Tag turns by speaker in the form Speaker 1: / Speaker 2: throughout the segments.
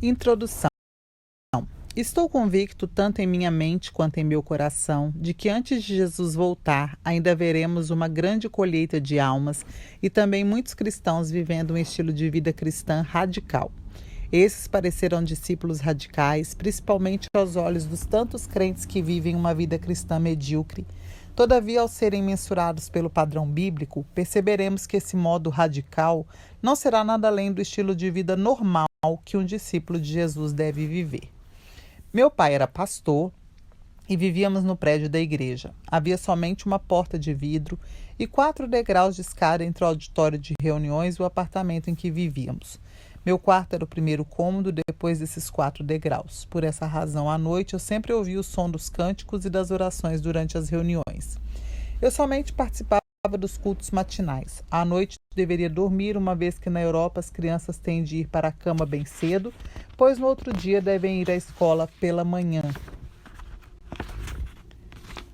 Speaker 1: Introdução. Estou convicto, tanto em minha mente quanto em meu coração, de que antes de Jesus voltar, ainda veremos uma grande colheita de almas e também muitos cristãos vivendo um estilo de vida cristã radical. Esses parecerão discípulos radicais, principalmente aos olhos dos tantos crentes que vivem uma vida cristã medíocre. Todavia, ao serem mensurados pelo padrão bíblico, perceberemos que esse modo radical não será nada além do estilo de vida normal que um discípulo de Jesus deve viver. Meu pai era pastor e vivíamos no prédio da igreja. Havia somente uma porta de vidro e 4 degraus de escada entre o auditório de reuniões e o apartamento em que vivíamos. Meu quarto era o primeiro cômodo depois desses 4 degraus. Por essa razão, à noite eu sempre ouvia o som dos cânticos e das orações durante as reuniões. Eu somente participava dos cultos matinais. À noite deveria dormir, uma vez que na Europa as crianças têm de ir para a cama bem cedo, pois no outro dia devem ir à escola pela manhã.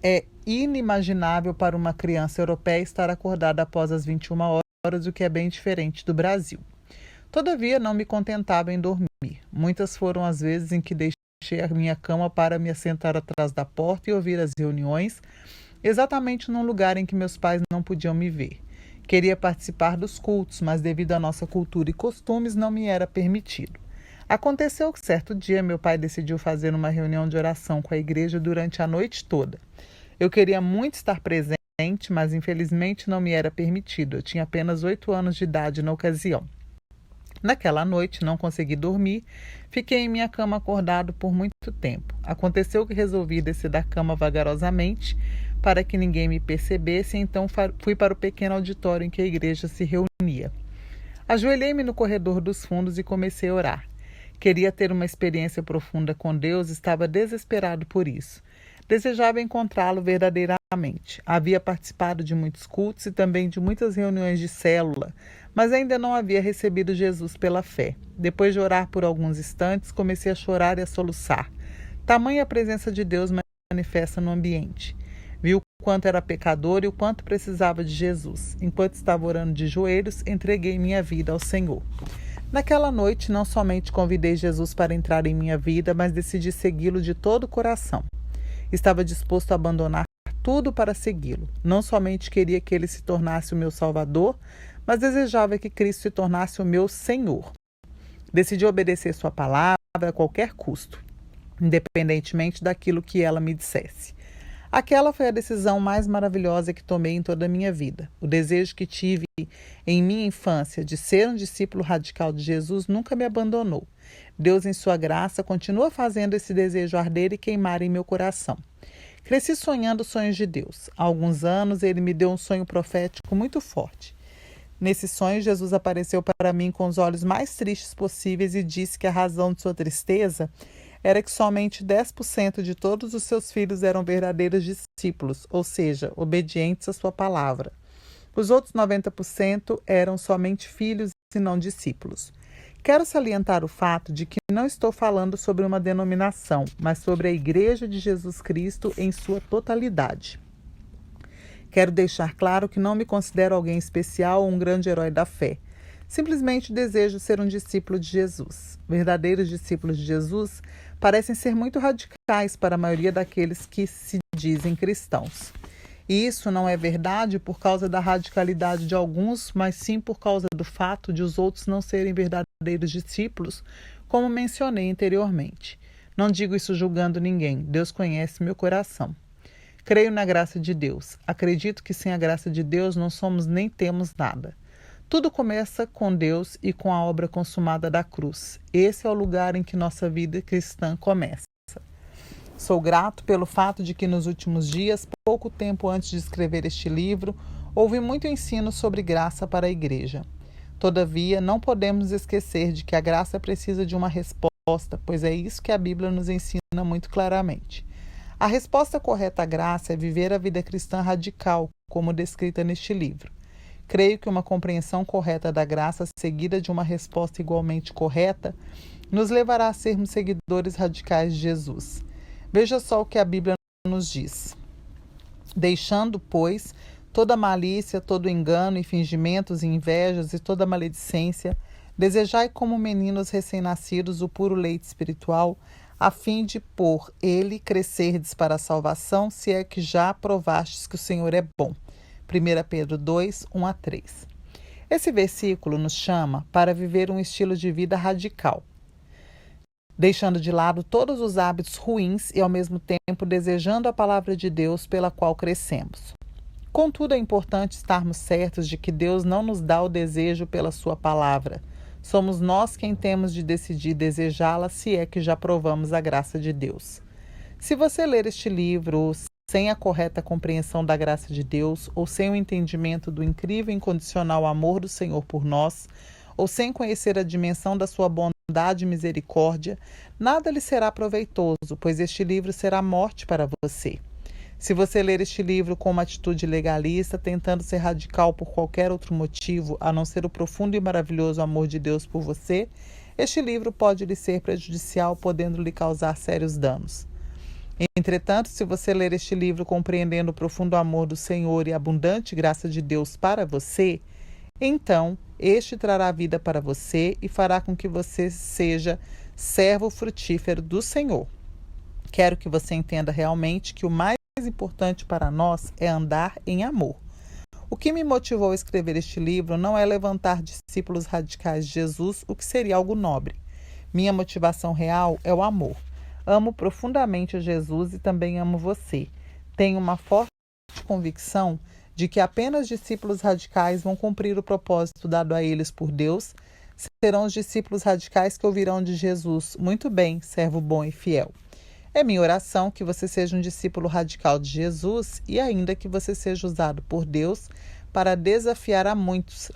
Speaker 1: É inimaginável para uma criança europeia estar acordada após as 21 horas, o que é bem diferente do Brasil. Todavia, não me contentava em dormir. Muitas foram as vezes em que deixei a minha cama para me assentar atrás da porta e ouvir as reuniões, exatamente num lugar em que meus pais não podiam me ver. Queria participar dos cultos, mas devido à nossa cultura e costumes não me era permitido. Aconteceu que certo dia meu pai decidiu fazer uma reunião de oração com a igreja durante a noite toda. Eu queria muito estar presente, mas infelizmente não me era permitido. Eu tinha apenas 8 anos de idade na ocasião. Naquela noite não consegui dormir, fiquei em minha cama acordado por muito tempo. Aconteceu que resolvi descer da cama vagarosamente para que ninguém me percebesse, e então fui para o pequeno auditório em que a igreja se reunia. Ajoelhei-me no corredor dos fundos e comecei a orar. Queria ter uma experiência profunda com Deus e estava desesperado por isso. Desejava encontrá-lo verdadeiramente. Havia participado de muitos cultos e também de muitas reuniões de célula, mas ainda não havia recebido Jesus pela fé. Depois de orar por alguns instantes, comecei a chorar e a soluçar. Tamanha a presença de Deus manifesta no ambiente. Vi o quanto era pecador e o quanto precisava de Jesus. Enquanto estava orando de joelhos, entreguei minha vida ao Senhor. Naquela noite, não somente convidei Jesus para entrar em minha vida, mas decidi segui-lo de todo o coração. Estava disposto a abandonar tudo para segui-lo. Não somente queria que ele se tornasse o meu Salvador, mas desejava que Cristo se tornasse o meu Senhor. Decidi obedecer sua palavra a qualquer custo, independentemente daquilo que ela me dissesse. Aquela foi a decisão mais maravilhosa que tomei em toda a minha vida. O desejo que tive em minha infância de ser um discípulo radical de Jesus nunca me abandonou. Deus, em sua graça, continua fazendo esse desejo arder e queimar em meu coração. Cresci sonhando sonhos de Deus. Há alguns anos, ele me deu um sonho profético muito forte. Nesse sonho, Jesus apareceu para mim com os olhos mais tristes possíveis e disse que a razão de sua tristeza era que somente 10% de todos os seus filhos eram verdadeiros discípulos, ou seja, obedientes à sua palavra. Os outros 90% eram somente filhos e não discípulos. Quero salientar o fato de que não estou falando sobre uma denominação, mas sobre a Igreja de Jesus Cristo em sua totalidade. Quero deixar claro que não me considero alguém especial ou um grande herói da fé. Simplesmente desejo ser um discípulo de Jesus. Verdadeiros discípulos de Jesus parecem ser muito radicais para a maioria daqueles que se dizem cristãos. E isso não é verdade por causa da radicalidade de alguns, mas sim por causa do fato de os outros não serem verdadeiros discípulos, como mencionei anteriormente. Não digo isso julgando ninguém. Deus conhece meu coração. Creio na graça de Deus. Acredito que sem a graça de Deus não somos nem temos nada. Tudo começa com Deus e com a obra consumada da cruz. Esse é o lugar em que nossa vida cristã começa. Sou grato pelo fato de que nos últimos dias, pouco tempo antes de escrever este livro, houve muito ensino sobre graça para a igreja. Todavia, não podemos esquecer de que a graça precisa de uma resposta, pois é isso que a Bíblia nos ensina muito claramente. A resposta correta à graça é viver a vida cristã radical, como descrita neste livro. Creio que uma compreensão correta da graça, seguida de uma resposta igualmente correta, nos levará a sermos seguidores radicais de Jesus. Veja só o que a Bíblia nos diz. Deixando, pois, toda malícia, todo engano e fingimentos e invejas e toda maledicência, Desejai como meninos recém-nascidos o puro leite espiritual, a fim de por ele crescerdes para a salvação, se é que já provastes que o Senhor é bom. 1 Pedro 2, 1-3. Esse versículo nos chama para viver um estilo de vida radical, deixando de lado todos os hábitos ruins e, ao mesmo tempo, desejando a palavra de Deus pela qual crescemos. Contudo, é importante estarmos certos de que Deus não nos dá o desejo pela sua palavra. Somos nós quem temos de decidir desejá-la, se é que já provamos a graça de Deus. Se você ler este livro sem a correta compreensão da graça de Deus, ou sem o entendimento do incrível e incondicional amor do Senhor por nós, ou sem conhecer a dimensão da sua bondade e misericórdia, nada lhe será proveitoso, pois este livro será morte para você. Se você ler este livro com uma atitude legalista, tentando ser radical por qualquer outro motivo, a não ser o profundo e maravilhoso amor de Deus por você, este livro pode lhe ser prejudicial, podendo lhe causar sérios danos. Entretanto, se você ler este livro compreendendo o profundo amor do Senhor e a abundante graça de Deus para você, então este trará vida para você e fará com que você seja servo frutífero do Senhor. Quero que você entenda realmente que o mais importante para nós é andar em amor. O que me motivou a escrever este livro não é levantar discípulos radicais de Jesus, o que seria algo nobre. Minha motivação real é o amor. Amo profundamente a Jesus e também amo você. Tenho uma forte convicção de que apenas discípulos radicais vão cumprir o propósito dado a eles por Deus. Serão os discípulos radicais que ouvirão de Jesus: muito bem, servo bom e fiel. É minha oração que você seja um discípulo radical de Jesus e ainda que você seja usado por Deus para desafiar a muitos,